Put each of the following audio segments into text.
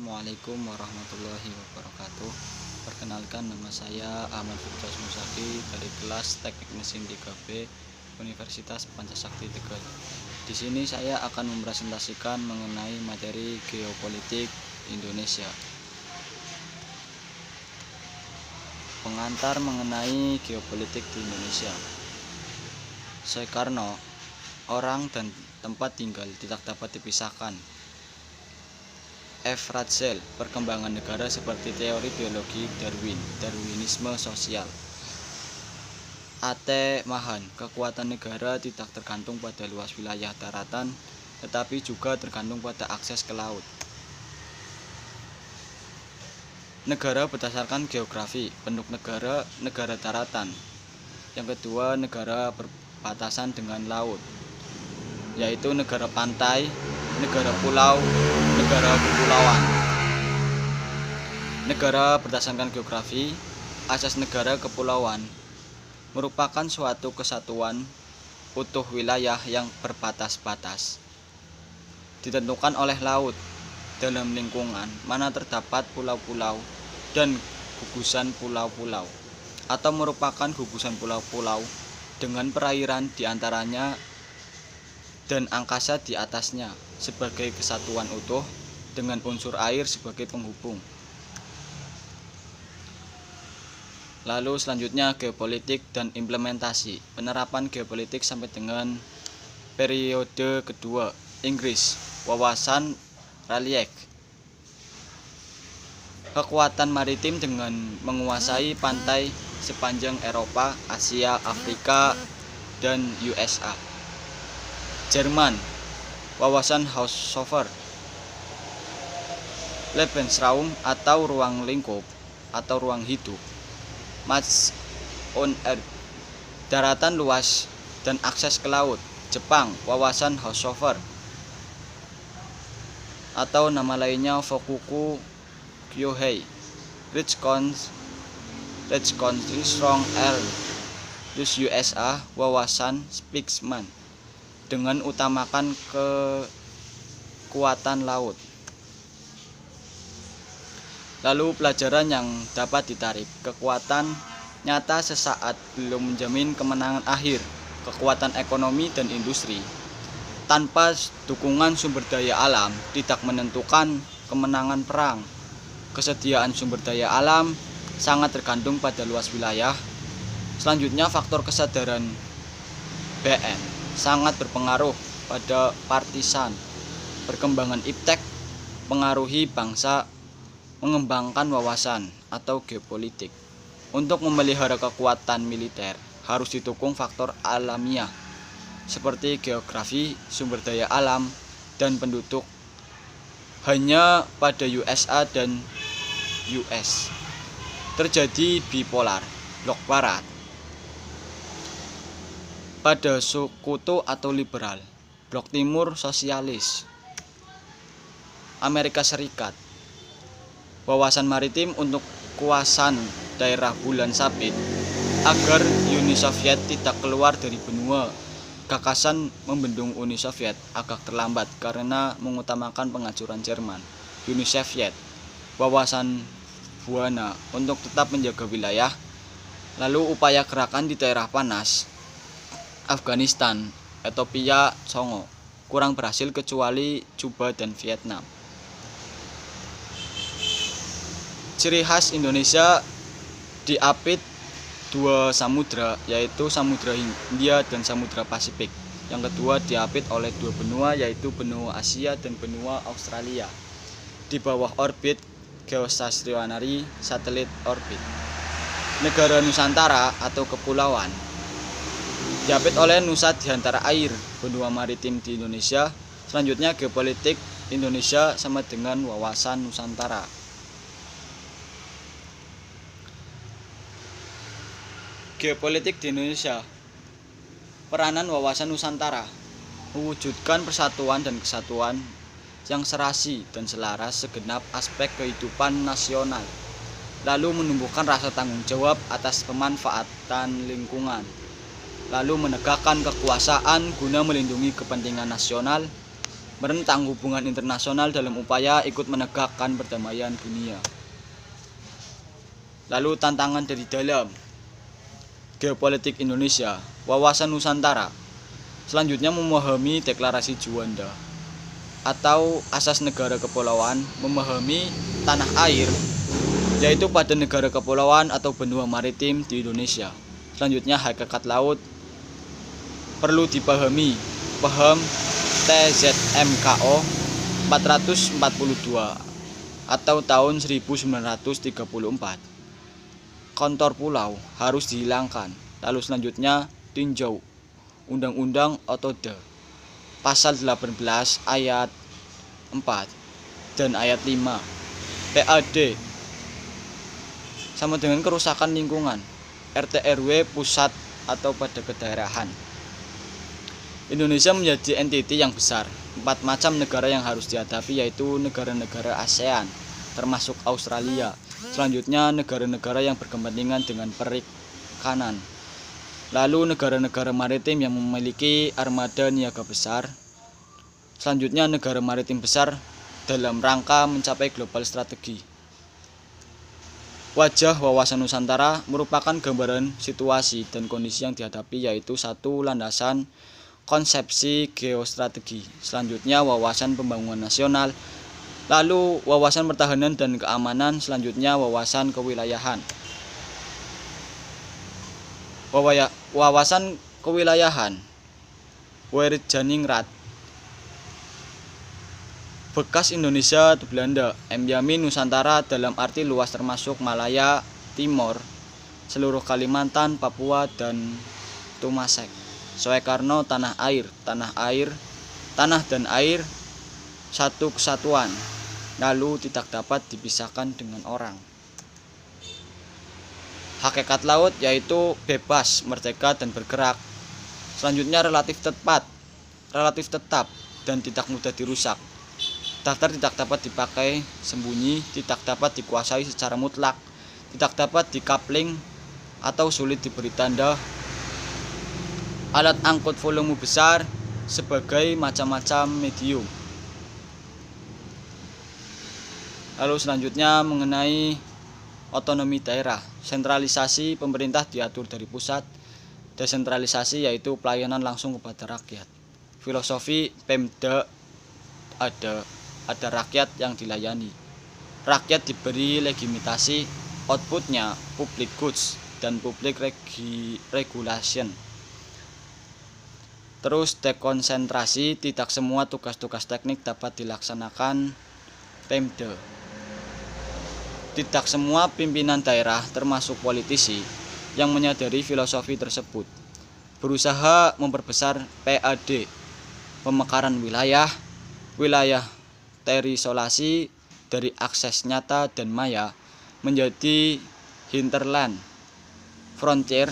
Assalamualaikum warahmatullahi wabarakatuh. Perkenalkan, nama saya Ahmad Firdaus Musaki dari kelas Teknik Mesin 3B Universitas Pancasakti Tegal. Di sini saya akan mempresentasikan mengenai materi geopolitik Indonesia. Pengantar mengenai geopolitik di Indonesia. Soekarno, orang dan tempat tinggal tidak dapat dipisahkan. F. Ratzel, perkembangan negara seperti teori biologi Darwinisme sosial. A.T. Mahan, kekuatan negara tidak tergantung pada luas wilayah daratan, tetapi juga tergantung pada akses ke laut. Negara berdasarkan geografi, bentuk negara daratan. Yang kedua, negara berbatasan dengan laut, yaitu negara pantai, negara pulau, negara kepulauan. Negara berdasarkan geografi, asas negara kepulauan merupakan suatu kesatuan utuh wilayah yang berbatas-batas, ditentukan oleh laut dalam lingkungan mana terdapat pulau-pulau dan gugusan pulau-pulau, atau merupakan gugusan pulau-pulau dengan perairan di antaranya dan angkasa di atasnya sebagai kesatuan utuh dengan unsur air sebagai penghubung. Lalu selanjutnya geopolitik dan implementasi. Penerapan geopolitik sampai dengan periode kedua. Inggris, wawasan Raleigh. Kekuatan maritim dengan menguasai pantai sepanjang Eropa, Asia, Afrika, dan USA. Jerman, wawasan Haushofer. Lebensraum atau ruang lingkup atau ruang hidup. Max on Earth, daratan luas dan akses ke laut. Jepang, wawasan Haushofer atau nama lainnya Fokuku Kyohei. Rich Country Strong Air. USA, wawasan Spixman dengan utamakan kekuatan laut. Lalu pelajaran yang dapat ditarik. Kekuatan nyata sesaat belum menjamin kemenangan akhir. Kekuatan ekonomi dan industri tanpa dukungan sumber daya alam tidak menentukan kemenangan perang. Kesediaan sumber daya alam sangat tergantung pada luas wilayah. Selanjutnya, faktor kesadaran BN sangat berpengaruh pada partisan. Perkembangan iptek pengaruhi bangsa mengembangkan wawasan atau geopolitik. Untuk memelihara kekuatan militer harus didukung faktor alamiah seperti geografi, sumber daya alam, dan penduduk. Hanya pada USA dan US terjadi bipolar, blok barat pada sekutu atau liberal, blok timur sosialis. Amerika Serikat, wawasan maritim untuk kuasan daerah bulan sabit agar Uni Soviet tidak keluar dari benua. Gagasan membendung Uni Soviet agak terlambat karena mengutamakan penghancuran Jerman. Uni Soviet, wawasan Buana untuk tetap menjaga wilayah. Lalu upaya gerakan di daerah panas Afghanistan, Ethiopia, Kongo kurang berhasil kecuali Cuba dan Vietnam. Ciri khas Indonesia diapit dua samudra, yaitu Samudra Hindia dan Samudra Pasifik. Yang kedua diapit oleh dua benua, yaitu benua Asia dan benua Australia. Di bawah orbit geostasionari satelit orbit. Negara Nusantara atau kepulauan diapit oleh Nusa di antara air, benua maritim di Indonesia. Selanjutnya geopolitik Indonesia sama dengan wawasan Nusantara. Geopolitik di Indonesia. Peranan wawasan Nusantara mewujudkan persatuan dan kesatuan yang serasi dan selaras segenap aspek kehidupan nasional, lalu menumbuhkan rasa tanggung jawab atas pemanfaatan lingkungan, lalu menegakkan kekuasaan guna melindungi kepentingan nasional, menentang hubungan internasional dalam upaya ikut menegakkan perdamaian dunia. Lalu tantangan dari dalam geopolitik Indonesia, wawasan Nusantara. Selanjutnya memahami deklarasi Juanda atau asas negara kepulauan, memahami tanah air, yaitu pada negara kepulauan atau benua maritim di Indonesia. Selanjutnya hakikat laut perlu dipahami, paham TZMKO 442 atau tahun 1934. Kontor pulau harus dihilangkan. Lalu selanjutnya tinjau Undang-Undang Otode pasal 18 ayat 4 dan ayat 5. PAD sama dengan kerusakan lingkungan, RT RW pusat atau pada kedaerahan. Indonesia menjadi entiti yang besar. 4 macam negara yang harus dihadapi, yaitu negara-negara ASEAN termasuk Australia. Selanjutnya negara-negara yang berkepentingan dengan perikanan. Lalu negara-negara maritim yang memiliki armada niaga besar. Selanjutnya negara maritim besar dalam rangka mencapai global strategi. Wajah wawasan Nusantara merupakan gambaran situasi dan kondisi yang dihadapi, yaitu satu, landasan konsepsi geostrategi. Selanjutnya wawasan pembangunan nasional. Lalu wawasan pertahanan dan keamanan, selanjutnya wawasan kewilayahan. Wawasan kewilayahan, Werjaningrat, bekas Indonesia atau Belanda, Yamin Nusantara dalam arti luas termasuk Malaya Timur, seluruh Kalimantan, Papua, dan Tumasek. Soekarno, tanah dan air, satu kesatuan. Lalu tidak dapat dipisahkan dengan orang. Hakikat laut yaitu bebas, merdeka, dan bergerak. Selanjutnya relatif tetap, dan tidak mudah dirusak. Daftar tidak dapat dipakai sembunyi, tidak dapat dikuasai secara mutlak, tidak dapat dikapling atau sulit diberi tanda. Alat angkut volume besar sebagai macam-macam medium. Lalu selanjutnya mengenai otonomi daerah. Sentralisasi pemerintah diatur dari pusat. Desentralisasi yaitu pelayanan langsung kepada rakyat. Filosofi Pemda ada rakyat yang dilayani. Rakyat diberi legitimasi, outputnya public goods dan public regulation. Terus dekonsentrasi, tidak semua tugas-tugas teknik dapat dilaksanakan Pemda. Tidak semua pimpinan daerah termasuk politisi yang menyadari filosofi tersebut berusaha memperbesar PAD, pemekaran wilayah terisolasi dari akses nyata dan maya menjadi hinterland, frontier,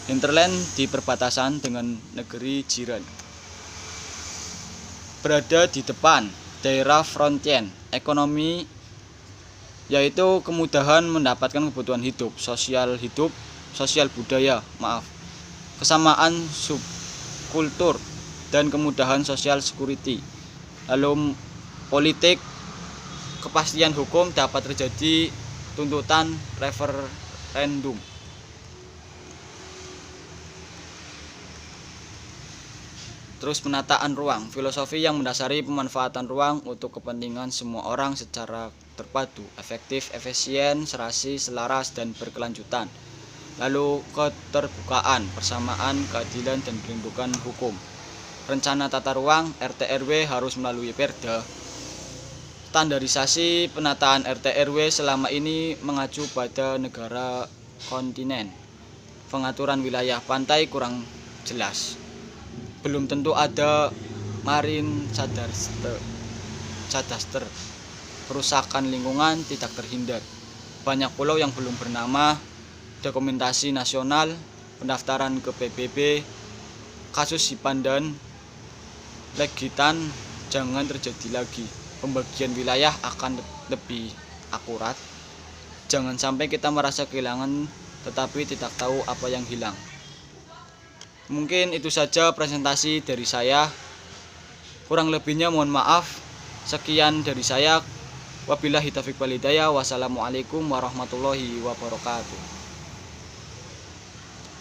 hinterland di perbatasan dengan negeri jiran. Berada di depan daerah frontier, ekonomi yaitu kemudahan mendapatkan kebutuhan hidup, sosial budaya, kesamaan subkultur, dan kemudahan sosial security. Lalu politik, kepastian hukum dapat terjadi tuntutan referendum. Terus penataan ruang, filosofi yang mendasari pemanfaatan ruang untuk kepentingan semua orang secara terpadu, efektif, efisien, serasi, selaras, dan berkelanjutan. Lalu keterbukaan, persamaan, keadilan, dan perlindungan hukum. Rencana tata ruang RT RW harus melalui Perda. Standarisasi penataan RT RW selama ini mengacu pada negara kontinen. Pengaturan wilayah pantai kurang jelas. Belum tentu ada marine cadastre. Kerusakan lingkungan tidak terhindar. Banyak pulau yang belum bernama, dokumentasi nasional, pendaftaran ke PBB, kasus Sipandan, Legitan jangan terjadi lagi. Pembagian wilayah akan lebih akurat. Jangan sampai kita merasa kehilangan tetapi tidak tahu apa yang hilang. Mungkin itu saja presentasi dari saya. Kurang lebihnya mohon maaf. Sekian dari saya. Wabillahi taufiq wal hidayah. Wassalamualaikum warahmatullahi wabarakatuh.